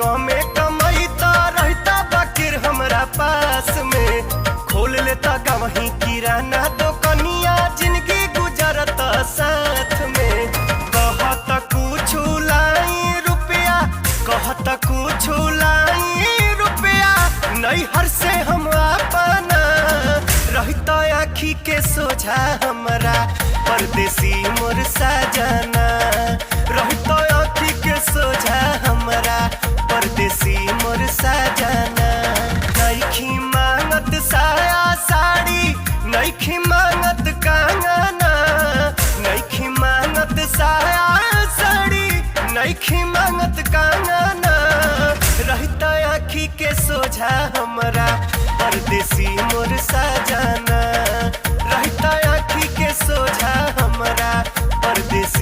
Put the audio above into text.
कमे कमैता रहता बाकिर हमरा पास में खोल लेता गवही किराना दुकनिया जिंदगी गुजरता साथ में कहत कुछ लाई रुपया कहत कुछ लाई रुपया नैहर से हम अपना रहता आखी के सोझा हमरा परदेसी मोर साजना रहता आखी के सोझा हमरा परदेसी मोर साजना नइखी मांगत साया साड़ी नइखी मांगत कंगना नइखी मांगत साया साड़ी नइखी मांगत कंगना रहता आखी के सोझा हमरा परदेसी मोर साजना।